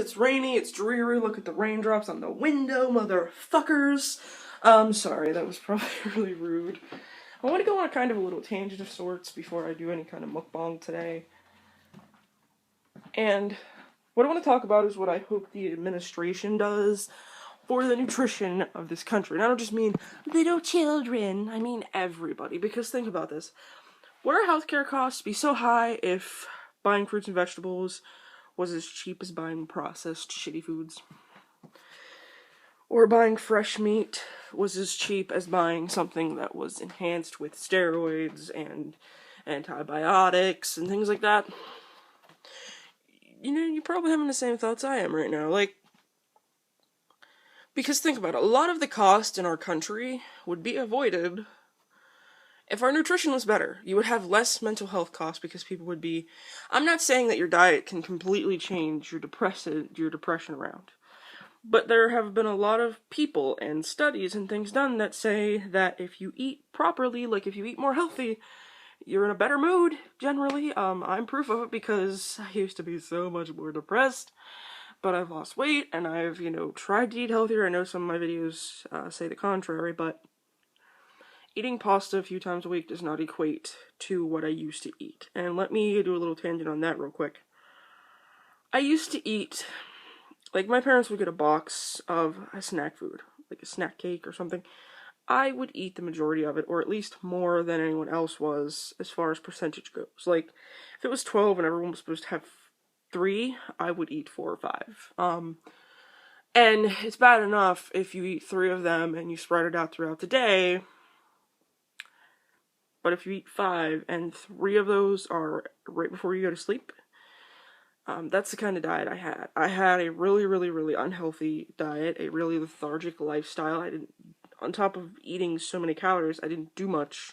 it's rainy, it's dreary, look at the raindrops on the window, motherfuckers. Sorry, that was probably really rude. I want to go on a kind of a little tangent of sorts before I do any kind of mukbang today. And what I want to talk about is what I hope the administration does for the nutrition of this country. And I don't just mean little children, I mean everybody. Because think about this. Would our healthcare costs be so high if buying fruits and vegetables was as cheap as buying processed shitty foods? Or buying fresh meat was as cheap as buying something that was enhanced with steroids and antibiotics and things like that? You know, you're probably having the same thoughts I am right now. Like, because think about it, a lot of the cost in our country would be avoided if our nutrition was better. You would have less mental health costs because people would be... I'm not saying that your diet can completely change your depression around. But there have been a lot of people and studies and things done that say that if you eat properly, like if you eat more healthy, you're in a better mood, generally. I'm proof of it because I used to be so much more depressed, but I've lost weight and I've, tried to eat healthier. I know some of my videos say the contrary, but eating pasta a few times a week does not equate to what I used to eat. And let me do a little tangent on that real quick. I used to eat... Like, my parents would get a box of a snack food, like a snack cake or something. I would eat the majority of it, or at least more than anyone else was, as far as percentage goes. Like, if it was 12 and everyone was supposed to have 3, I would eat 4 or 5. And it's bad enough if you eat 3 of them and you spread it out throughout the day. But if you eat 5 and 3 of those are right before you go to sleep, that's the kind of diet I had. I had a really, really, really unhealthy diet, a really lethargic lifestyle. On top of eating so many calories, I didn't do much.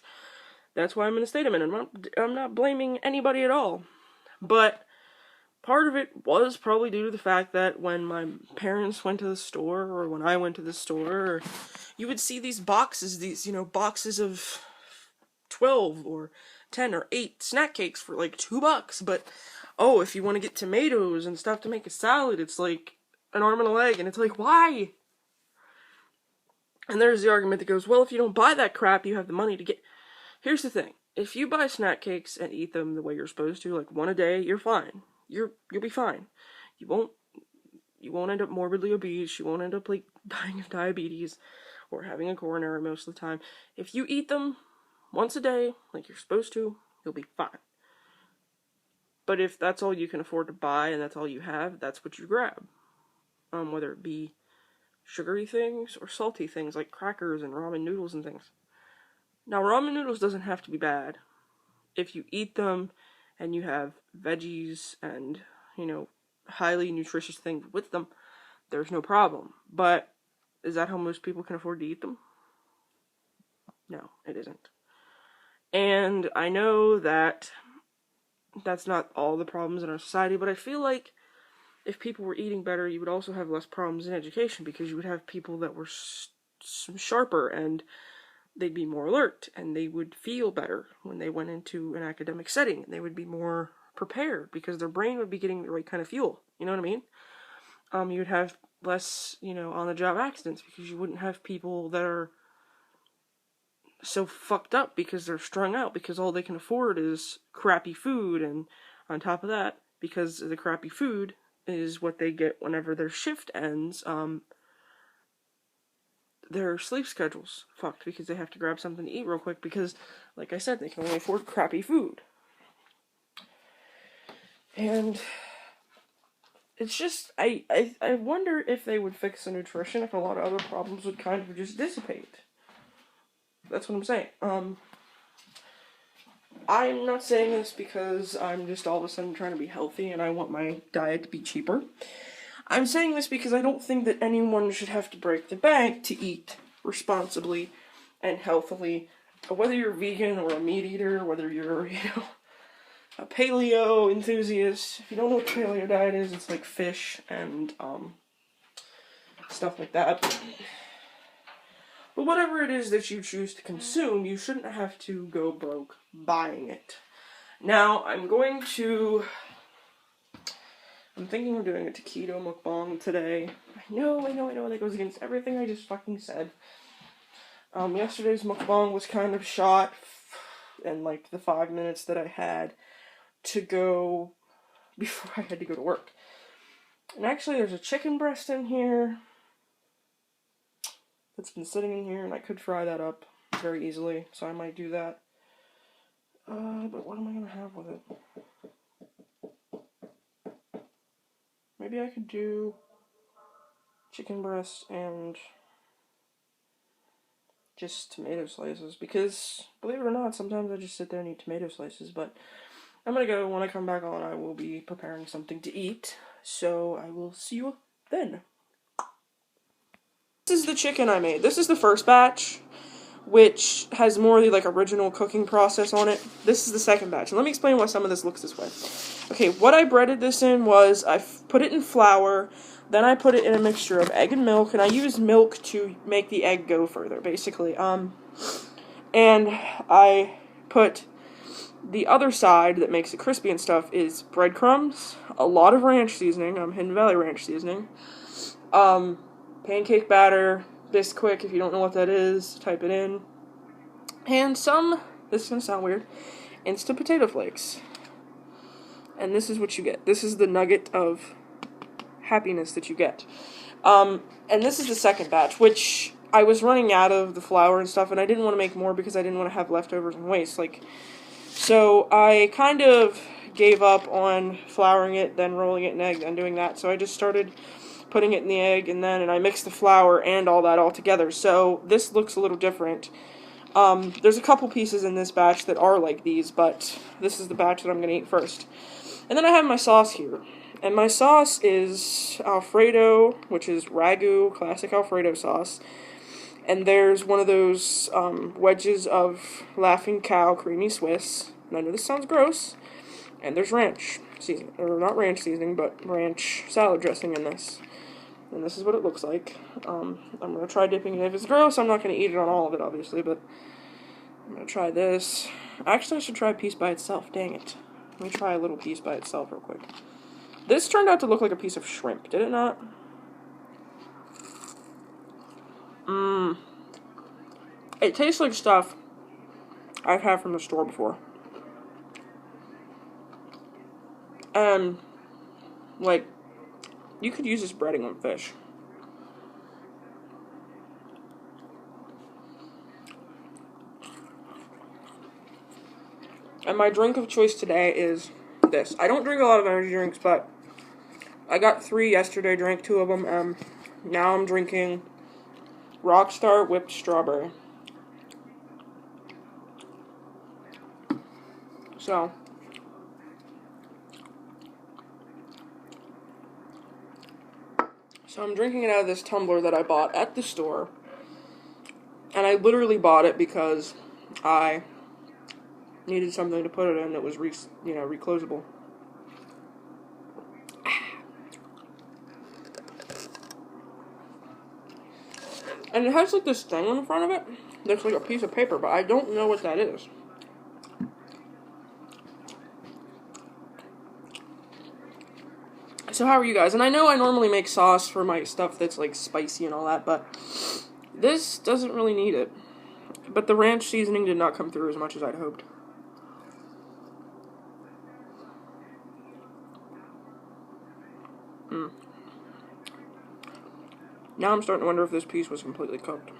That's why I'm in the state I'm in. I'm not blaming anybody at all. But part of it was probably due to the fact that when my parents went to the store, or when I went to the store, you would see these boxes, boxes of 12 or 10 or 8 snack cakes for like $2, but oh, if you want to get tomatoes and stuff to make a salad, it's like an arm and a leg, and it's like, why? And there's the argument that goes, well, if you don't buy that crap, you have the money to get... Here's the thing. If you buy snack cakes and eat them the way you're supposed to, like 1 a day, you're fine. You'll be fine. You won't end up morbidly obese, you won't end up, like, dying of diabetes, or having a coronary most of the time. If you eat them once a day, like you're supposed to, you'll be fine. But if that's all you can afford to buy and that's all you have, that's what you grab. Whether it be sugary things or salty things like crackers and ramen noodles and things. Now, ramen noodles doesn't have to be bad. If you eat them and you have veggies and, highly nutritious things with them, there's no problem. But is that how most people can afford to eat them? No, it isn't. And I know that that's not all the problems in our society, but I feel like if people were eating better, you would also have less problems in education, because you would have people that were sharper, and they'd be more alert, and they would feel better when they went into an academic setting, and they would be more prepared, because their brain would be getting the right kind of fuel, you know what I mean? You'd have less, on-the-job accidents, because you wouldn't have people that are so fucked up because they're strung out, because all they can afford is crappy food, and on top of that, because the crappy food is what they get whenever their shift ends, their sleep schedule's fucked, because they have to grab something to eat real quick, because, like I said, they can only afford crappy food. And it's just, I wonder if they would fix the nutrition, if a lot of other problems would kind of just dissipate. That's what I'm saying. I'm not saying this because I'm just all of a sudden trying to be healthy and I want my diet to be cheaper. I'm saying this because I don't think that anyone should have to break the bank to eat responsibly and healthily. Whether you're vegan or a meat eater, whether you're, a paleo enthusiast. If you don't know what paleo diet is, it's like fish and, stuff like that. But whatever it is that you choose to consume, you shouldn't have to go broke buying it. Now, I'm going to I'm thinking of doing a taquito mukbang today. I know, that goes against everything I just fucking said. Yesterday's mukbang was kind of shot in, like, the 5 minutes that I had to go before I had to go to work. And actually, there's a chicken breast in here that's been sitting in here, and I could fry that up very easily, so I might do that. But what am I gonna have with it? Maybe I could do chicken breast and just tomato slices, because, believe it or not, sometimes I just sit there and eat tomato slices, but I'm gonna go. When I come back on, I will be preparing something to eat, so I will see you then. This is the chicken I made. This is the first batch, which has more of the, like, original cooking process on it. This is the second batch, and let me explain why some of this looks this way. Okay, what I breaded this in was, I put it in flour, then I put it in a mixture of egg and milk, and I used milk to make the egg go further, basically. And I put the other side that makes it crispy and stuff is breadcrumbs, a lot of ranch seasoning, Hidden Valley ranch seasoning, pancake batter, Bisquick, if you don't know what that is, type it in, and some, this is going to sound weird, instant potato flakes. And this is what you get. This is the nugget of happiness that you get. And this is the second batch, which I was running out of the flour and stuff, and I didn't want to make more because I didn't want to have leftovers and waste. So I kind of gave up on flouring it, then rolling it in egg, then doing that. So I just started putting it in the egg, and I mixed the flour and all that all together. So this looks a little different. There's a couple pieces in this batch that are like these, but this is the batch that I'm going to eat first. And then I have my sauce here. And my sauce is Alfredo, which is Ragu, classic Alfredo sauce. And there's one of those wedges of Laughing Cow Creamy Swiss. And I know this sounds gross. And there's ranch seasoning, or not ranch seasoning, but ranch salad dressing in this. And this is what it looks like. I'm going to try dipping it. If it's gross, I'm not going to eat it on all of it, obviously, but I'm going to try this. Actually, I should try a piece by itself. Dang it. Let me try a little piece by itself real quick. This turned out to look like a piece of shrimp, did it not? It tastes like stuff I've had from the store before. And, like, you could use this breading on fish. And my drink of choice today is this. I don't drink a lot of energy drinks, but I got 3 yesterday, drank 2 of them, now I'm drinking Rockstar Whipped Strawberry. So I'm drinking it out of this tumbler that I bought at the store. And I literally bought it because I needed something to put it in that was, reclosable. And it has, like, this thing on the front of it that's like a piece of paper, but I don't know what that is. So how are you guys? And I know I normally make sauce for my stuff that's, like, spicy and all that, but this doesn't really need it. But the ranch seasoning did not come through as much as I'd hoped. Now I'm starting to wonder if this piece was completely cooked.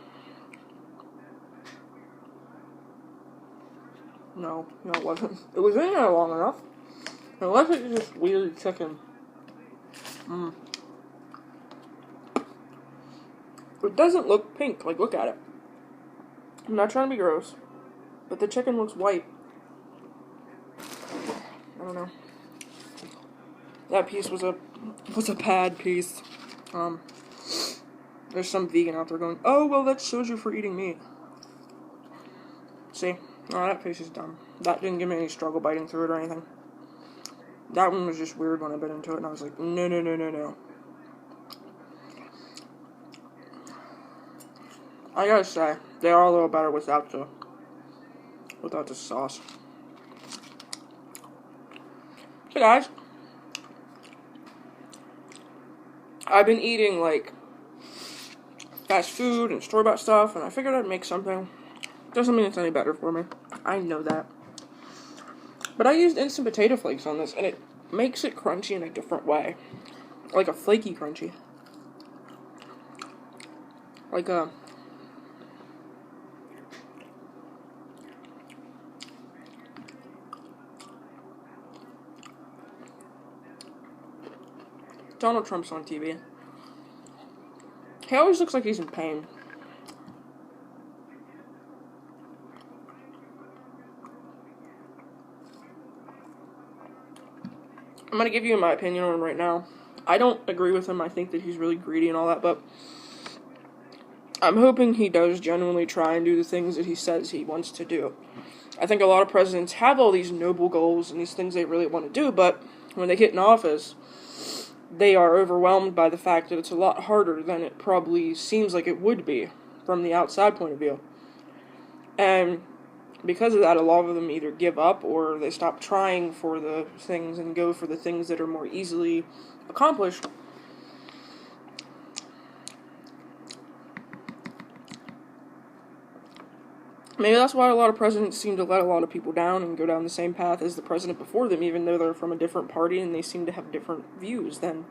No, it wasn't. It was in there long enough. Unless it's just weird chicken. It doesn't look pink. Like, look at it. I'm not trying to be gross, but the chicken looks white. I don't know. That piece was a bad piece. There's some vegan out there going, oh, well, that shows you for eating meat. See? Oh, that piece is dumb. That didn't give me any struggle biting through it or anything. That one was just weird when I bit into it, and I was like, no. I gotta say, they are a little better without the sauce. So guys, I've been eating, like, fast food and store-bought stuff, and I figured I'd make something. Doesn't mean it's any better for me. I know that. But I used instant potato flakes on this, and it makes it crunchy in a different way. Like a flaky crunchy. Like a... Donald Trump's on TV. He always looks like he's in pain. I'm gonna give you my opinion on him right now. I don't agree with him. I think that he's really greedy and all that, but I'm hoping he does genuinely try and do the things that he says he wants to do. I think a lot of presidents have all these noble goals and these things they really want to do, but when they get in office, they are overwhelmed by the fact that it's a lot harder than it probably seems like it would be from the outside point of view. And because of that, a lot of them either give up or they stop trying for the things and go for the things that are more easily accomplished. Maybe that's why a lot of presidents seem to let a lot of people down and go down the same path as the president before them, even though they're from a different party and they seem to have different views than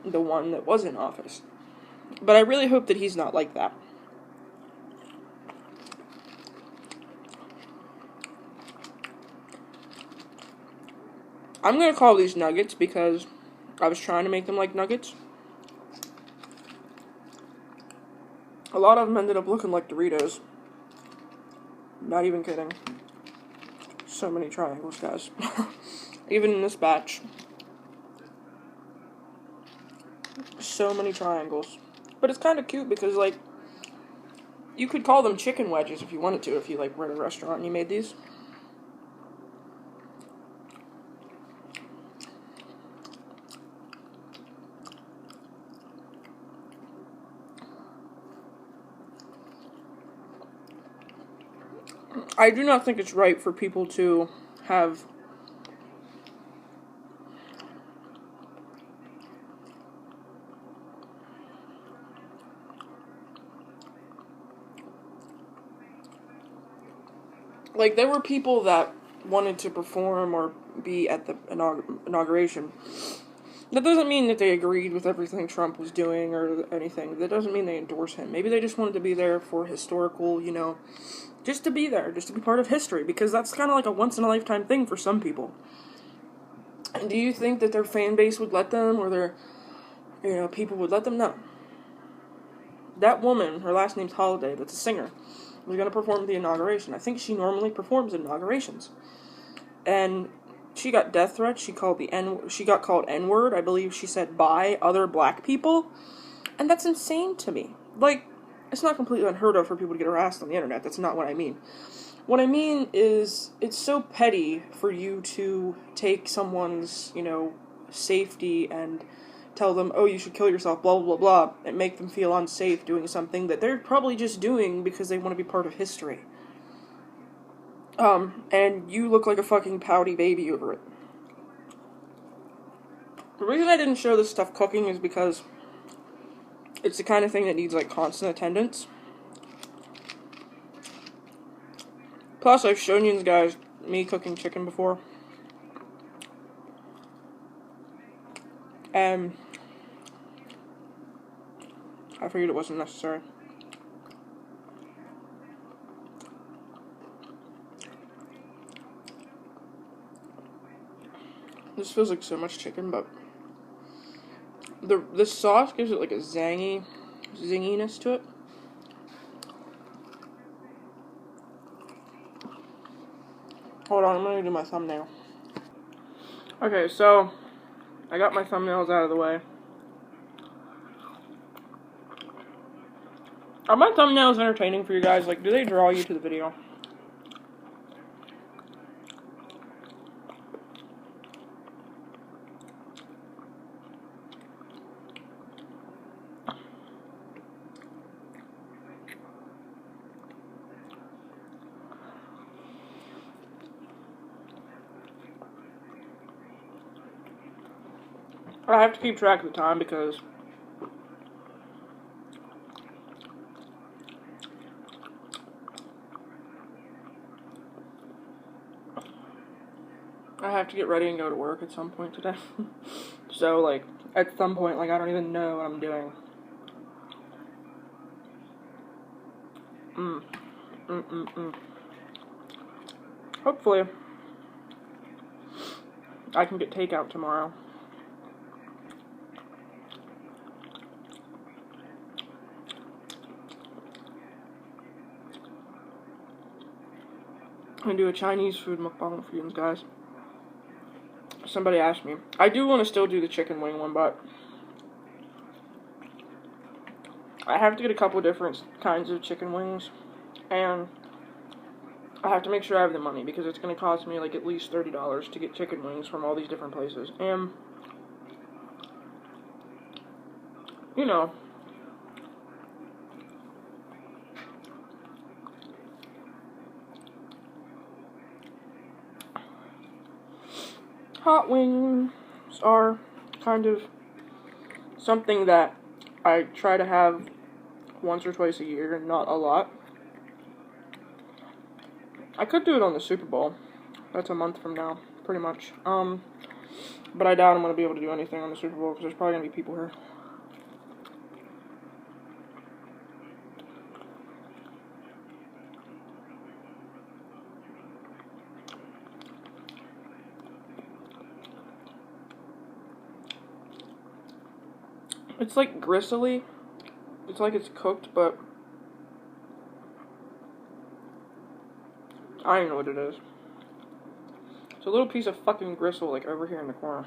the one that was in office. But I really hope that he's not like that. I'm going to call these nuggets because I was trying to make them like nuggets. A lot of them ended up looking like Doritos. Not even kidding. So many triangles, guys. Even in this batch. So many triangles. But it's kind of cute because, like, you could call them chicken wedges if you wanted to, if you, like, were at a restaurant and you made these. I do not think it's right for people to have like, there were people that wanted to perform or be at the inauguration. That doesn't mean that they agreed with everything Trump was doing or anything. That doesn't mean they endorse him. Maybe they just wanted to be there for historical, just to be there, just to be part of history, because that's kind of like a once-in-a-lifetime thing for some people. And do you think that their fan base would let them, or their, people would let them? No. That woman, her last name's Holiday, that's a singer, was going to perform the inauguration. I think she normally performs inaugurations. And she got death threats. She got called N-word. I believe she said by other black people. And that's insane to me. Like, it's not completely unheard of for people to get harassed on the internet. That's not what I mean. What I mean is, it's so petty for you to take someone's, safety and tell them, oh, you should kill yourself, blah, blah, blah, and make them feel unsafe doing something that they're probably just doing because they want to be part of history. And you look like a fucking pouty baby over it. The reason I didn't show this stuff cooking is because it's the kind of thing that needs, like, constant attendance. Plus, I've shown you guys me cooking chicken before. And I figured it wasn't necessary. This feels like so much chicken, but the sauce gives it like a zinginess to it. Hold on, I'm gonna do my thumbnail. Okay, so I got my thumbnails out of the way. Are my thumbnails entertaining for you guys? Like, do they draw you to the video? I have to keep track of the time because I have to get ready and go to work at some point today. So, like, at some point, like, I don't even know what I'm doing. Hopefully, I can get takeout tomorrow. I'm gonna do a Chinese food mukbang for you guys. Somebody asked me. I do want to still do the chicken wing one, but I have to get a couple different kinds of chicken wings, and I have to make sure I have the money, because it's going to cost me like at least $30 to get chicken wings from all these different places. And, you know, hot wings are kind of something that I try to have once or twice a year, not a lot. I could do it on the Super Bowl. That's a month from now, pretty much. But I doubt I'm going to be able to do anything on the Super Bowl, because there's probably going to be people here. It's like gristly. It's like it's cooked, but I don't know what it is. It's a little piece of fucking gristle, like, over here in the corner.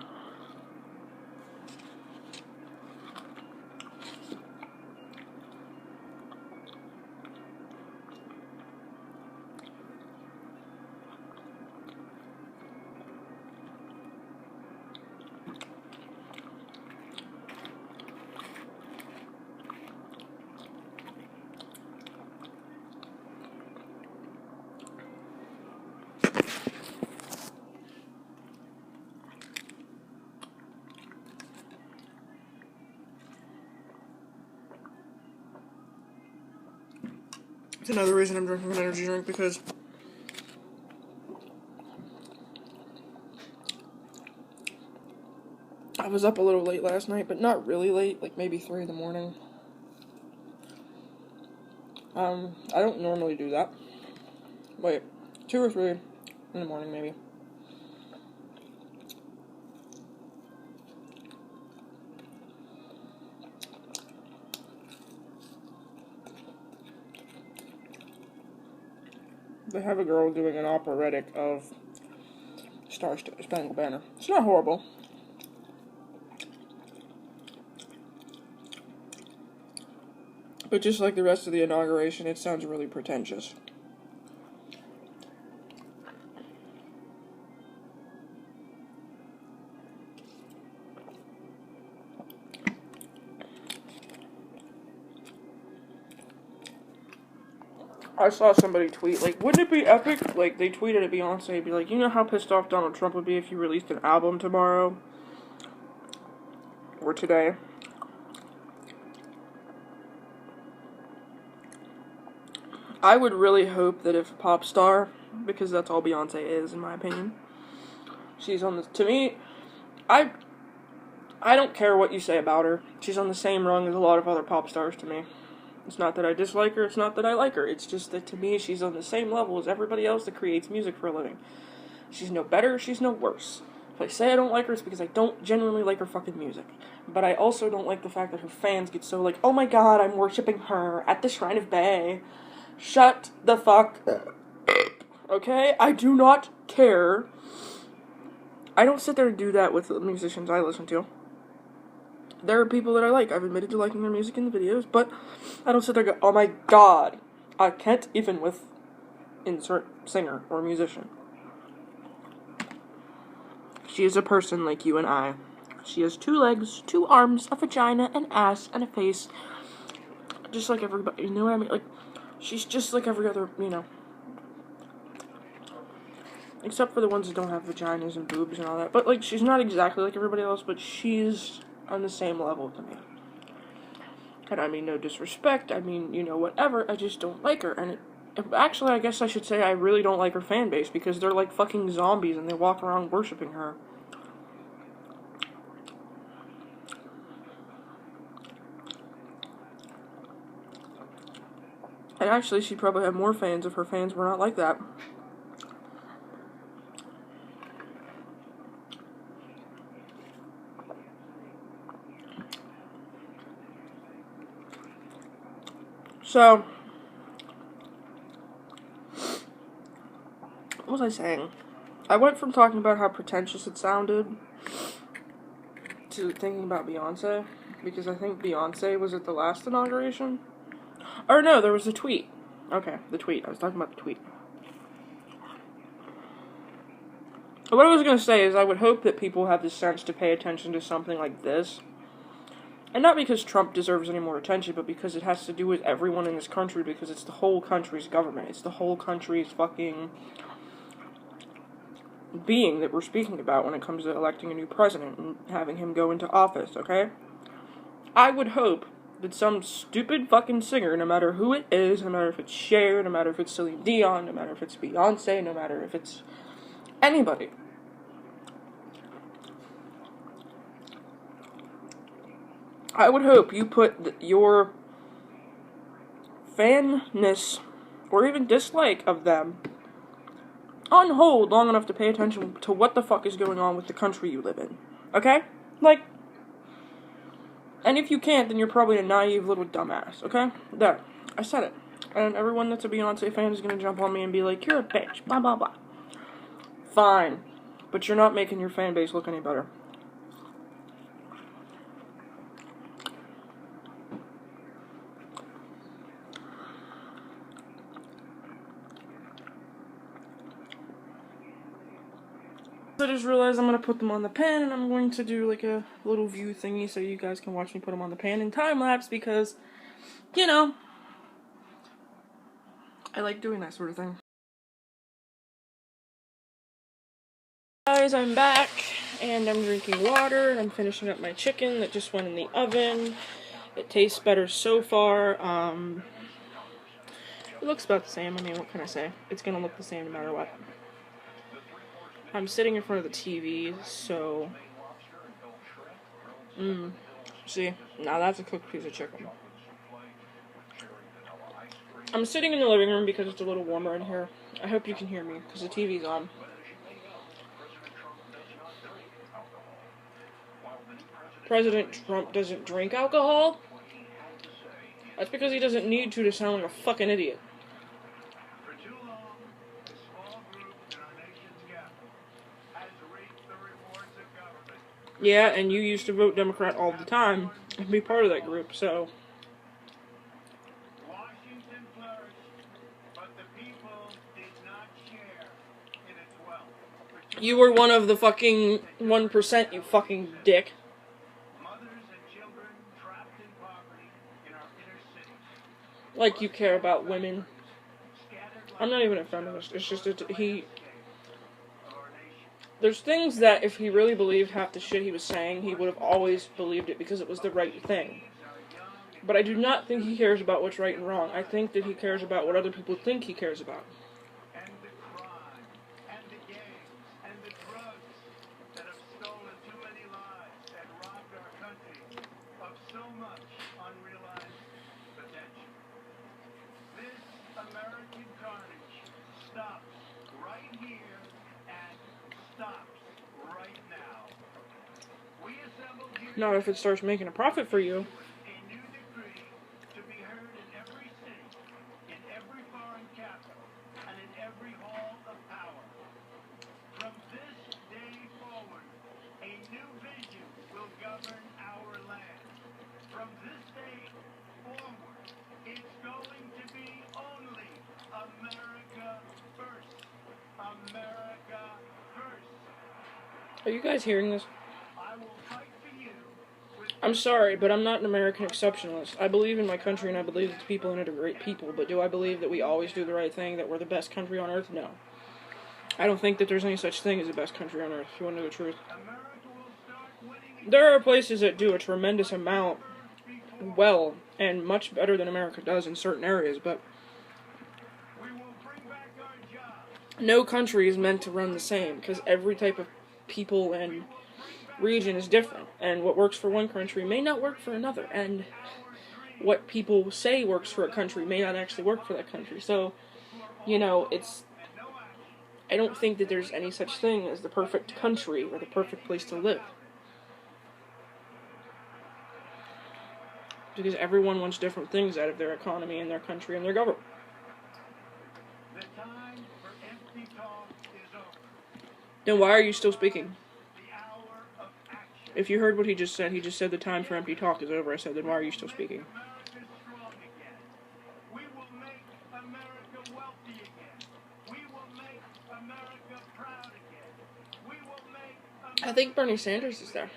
It's another reason I'm drinking an energy drink, because I was up a little late last night, but not really late, like maybe 3 in the morning. I don't normally do that. Wait, 2 or 3 in the morning, maybe. They have a girl doing an operatic of Star Spangled Banner. It's not horrible. But just like the rest of the inauguration, it sounds really pretentious. I saw somebody tweet, like, wouldn't it be epic? Like, they tweeted at Beyonce, be like, you know how pissed off Donald Trump would be if you released an album tomorrow? Or today? I would really hope that if a pop star, because that's all Beyonce is, in my opinion, she's on the, to me, I don't care what you say about her. She's on the same rung as a lot of other pop stars to me. It's not that I dislike her, it's not that I like her. It's just that to me, she's on the same level as everybody else that creates music for a living. She's no better, she's no worse. If I say I don't like her, it's because I don't genuinely like her fucking music. But I also don't like the fact that her fans get so like, oh my god, I'm worshipping her at the Shrine of Bay. Shut the fuck up. Okay? I do not care. I don't sit there and do that with the musicians I listen to. There are people that I like. I've admitted to liking their music in the videos, but I don't sit there and go, oh my god, I can't even with insert singer or musician. She is a person like you and I. She has 2 legs, 2 arms, a vagina, an ass, and a face. Just like everybody, you know what I mean? Like, she's just like every other, you know. Except for the ones that don't have vaginas and boobs and all that. But, like, she's not exactly like everybody else, but she's on the same level to me. And I mean no disrespect, I mean, you know, whatever, I just don't like her, and Actually, I guess I should say I really don't like her fan base because they're like fucking zombies and they walk around worshipping her. And actually, she'd probably have more fans if her fans were not like that. So, what was I saying? I went from talking about how pretentious it sounded to thinking about Beyonce, because I think Beyonce was at the last inauguration. Or no, there was a tweet. Okay, the tweet. I was talking about the tweet. What I was going to say is I would hope that people have the sense to pay attention to something like this. And not because Trump deserves any more attention, but because it has to do with everyone in this country, because it's the whole country's government. It's the whole country's fucking being that we're speaking about when it comes to electing a new president and having him go into office, okay? I would hope that some stupid fucking singer, no matter who it is, no matter if it's Cher, no matter if it's Celine Dion, no matter if it's Beyonce, no matter if it's anybody, I would hope you put your fanness or even dislike of them on hold long enough to pay attention to what the fuck is going on with the country you live in. Okay? Like, and if you can't, then you're probably a naive little dumbass, okay? There. I said it. And everyone that's a Beyonce fan is gonna jump on me and be like, you're a bitch, blah, blah, blah. Fine. But you're not making your fan base look any better. I just realized I'm going to put them on the pen, and I'm going to do like a little view thingy so you guys can watch me put them on the pen in time-lapse because, you know, I like doing that sort of thing. Guys, I'm back, and I'm drinking water, and I'm finishing up my chicken that just went in the oven. It tastes better so far. It looks about the same. I mean, what can I say? It's going to look the same no matter what. I'm sitting in front of the TV, so... See? Now that's a cooked piece of chicken. I'm sitting in the living room because it's a little warmer in here. I hope you can hear me, because the TV's on. President Trump doesn't drink alcohol? That's because he doesn't need to sound like a fucking idiot. Yeah, and you used to vote Democrat all the time and be part of that group, so... You were one of the fucking 1%, you fucking dick. Like you care about women. I'm not even a feminist, it's just there's things that if he really believed half the shit he was saying, he would have always believed it because it was the right thing. But I do not think he cares about what's right and wrong. I think that he cares about what other people think he cares about. Not if it starts making a profit for you. Are you guys hearing this? I'm sorry, but I'm not an American exceptionalist. I believe in my country and I believe that the people in it are great people, but do I believe that we always do the right thing, that we're the best country on earth? No. I don't think that there's any such thing as the best country on earth, if you want to know the truth. There are places that do a tremendous amount well, and much better than America does in certain areas, but no country is meant to run the same, because every type of people and region is different, and what works for one country may not work for another, and what people say works for a country may not actually work for that country. So, you know, I don't think that there's any such thing as the perfect country or the perfect place to live. Because everyone wants different things out of their economy and their country and their government. Then why are you still speaking? If you heard what he just said the time for empty talk is over. I said, then why are you still speaking? I think Bernie Sanders is there.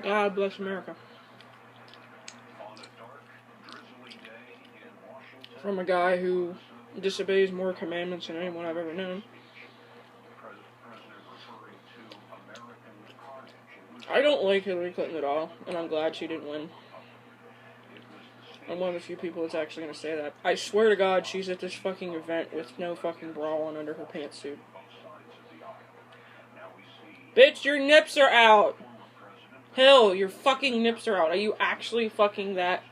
God bless America. From a guy who disobeys more commandments than anyone I've ever known. I don't like Hillary Clinton at all, and I'm glad she didn't win. I'm one of the few people that's actually going to say that. I swear to God, she's at this fucking event with no fucking bra on under her pantsuit. Bitch, your nips are out! Hill, your fucking nips are out. Are you actually fucking that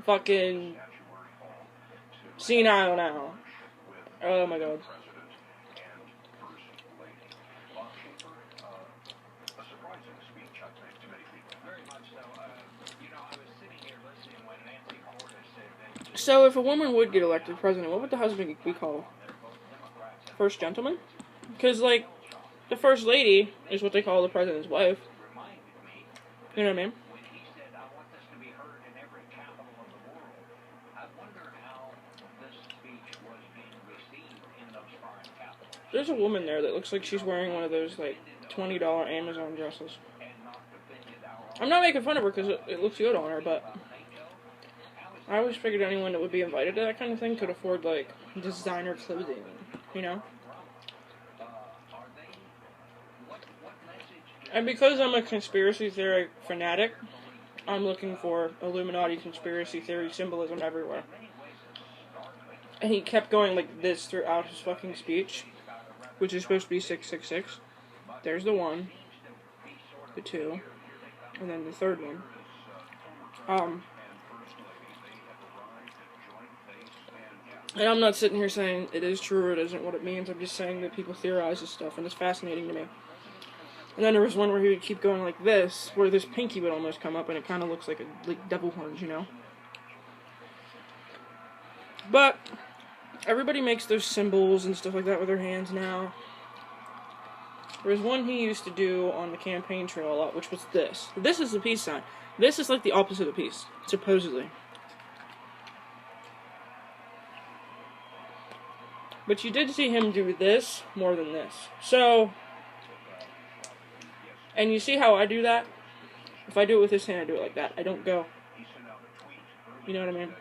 fucking senile now? Oh my God. So if a woman would get elected president, what would the husband be called? First gentleman? Because, like, the first lady is what they call the president's wife. You know what I mean? There's a woman there that looks like she's wearing one of those, like, $20 Amazon dresses. I'm not making fun of her because it looks good on her, but I always figured anyone that would be invited to that kind of thing could afford, like, designer clothing, you know? And because I'm a conspiracy theory fanatic, I'm looking for Illuminati conspiracy theory symbolism everywhere. And he kept going like this throughout his fucking speech, which is supposed to be 666. There's the 1, the 2, and then the third one. And I'm not sitting here saying it is true or it isn't what it means. I'm just saying that people theorize this stuff, and it's fascinating to me. And then there was one where he would keep going like this, where this pinky would almost come up, and it kind of looks like devil horns, you know? But everybody makes those symbols and stuff like that with their hands now. There was one he used to do on the campaign trail a lot, which was this. This is the peace sign. This is like the opposite of peace, supposedly. But you did see him do this more than this. So, and you see how I do that? If I do it with this hand, I do it like that. I don't go. You know what I mean?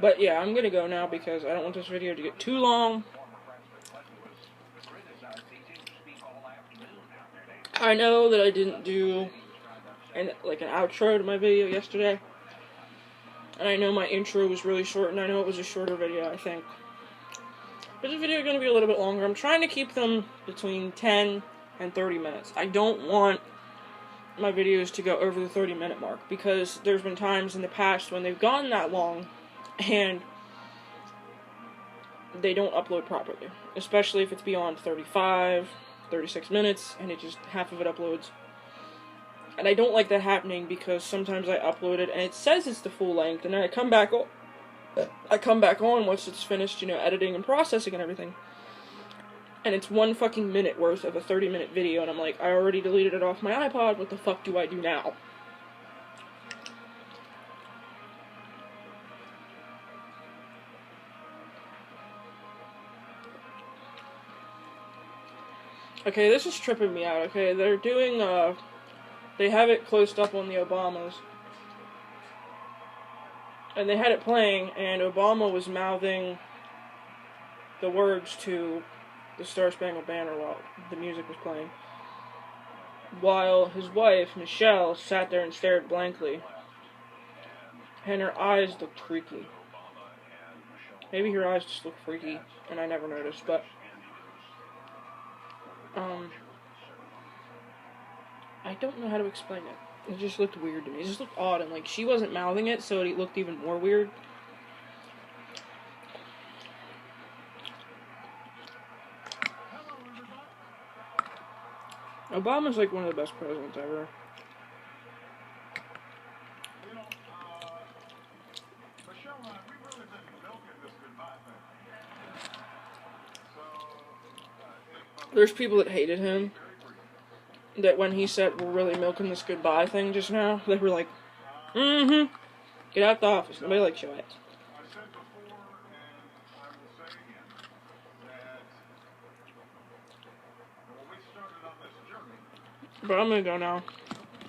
But yeah, I'm gonna go now because I don't want this video to get too long. I know that I didn't do an outro to my video yesterday. And I know my intro was really short, and I know it was a shorter video, I think. But this video is going to be a little bit longer. I'm trying to keep them between 10 and 30 minutes. I don't want my videos to go over the 30-minute mark, because there's been times in the past when they've gone that long, and they don't upload properly. Especially if it's beyond 35, 36 minutes, and it just, half of it uploads. And I don't like that happening, because sometimes I upload it, and it says it's the full length, and then I come back on once it's finished, you know, editing and processing and everything. And it's 1 fucking minute worth of a 30-minute video, and I'm like, I already deleted it off my iPod, what the fuck do I do now? Okay, this is tripping me out, okay? They're doing, they have it closed up on the Obamas. and they had it playing, and Obama was mouthing the words to the Star Spangled Banner while the music was playing, while his wife, Michelle, sat there and stared blankly, and her eyes looked freaky. Maybe her eyes just looked freaky, and I never noticed, but, I don't know how to explain it. It just looked weird to me. It just looked odd, and, like, she wasn't mouthing it, so it looked even more weird. Obama's, like, one of the best presidents ever. There's people that hated him, that when he said, we're really milking this goodbye thing just now, they were like, get out the office, nobody likes your ass. But I'm gonna go now.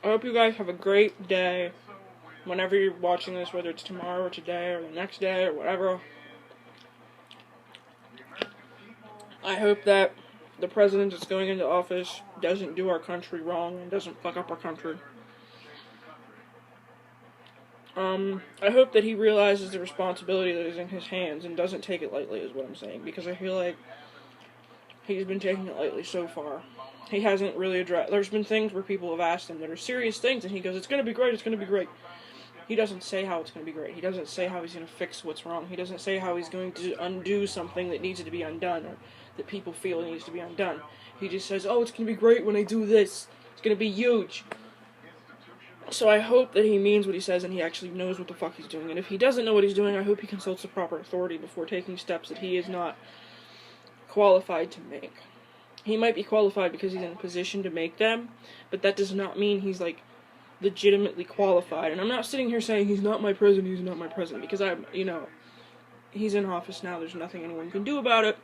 I hope you guys have a great day, whenever you're watching this, whether it's tomorrow or today, or the next day, or whatever. I hope that the president that's going into office doesn't do our country wrong and doesn't fuck up our country. I hope that he realizes the responsibility that is in his hands and doesn't take it lightly, is what I'm saying, because I feel like he's been taking it lightly so far. He hasn't really addressed. There's been things where people have asked him that are serious things, and he goes, it's going to be great, it's going to be great. He doesn't say how it's going to be great. He doesn't say how he's going to fix what's wrong. He doesn't say how he's going to undo something that needs to be undone, or that people feel needs to be undone. He just says, oh, it's going to be great when I do this. It's going to be huge. So I hope that he means what he says and he actually knows what the fuck he's doing. And if he doesn't know what he's doing, I hope he consults the proper authority before taking steps that he is not qualified to make. He might be qualified because he's in a position to make them, but that does not mean he's, like, legitimately qualified. And I'm not sitting here saying he's not my president, because he's in office now, there's nothing anyone can do about it.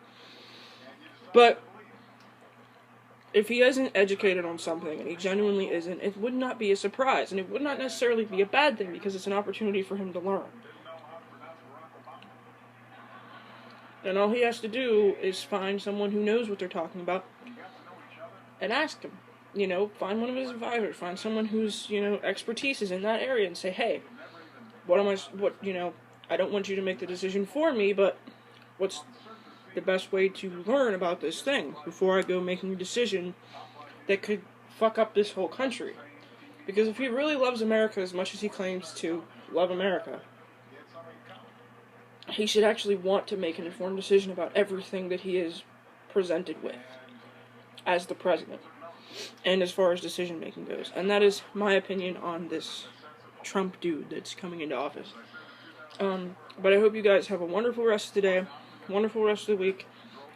But if he isn't educated on something, and he genuinely isn't, it would not be a surprise, and it would not necessarily be a bad thing, because it's an opportunity for him to learn. And all he has to do is find someone who knows what they're talking about, and ask him. Find one of his advisors, find someone whose, expertise is in that area, and say, hey, I don't want you to make the decision for me, but what's the best way to learn about this thing before I go making a decision that could fuck up this whole country? Because if he really loves America as much as he claims to love America, he should actually want to make an informed decision about everything that he is presented with as the president, and as far as decision making goes. And that is my opinion on this Trump dude that's coming into office. But I hope you guys have a wonderful rest of the day, wonderful rest of the week,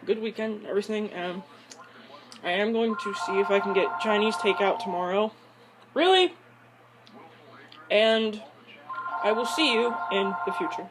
good weekend, everything. I am going to see if I can get Chinese takeout tomorrow. Really? And I will see you in the future.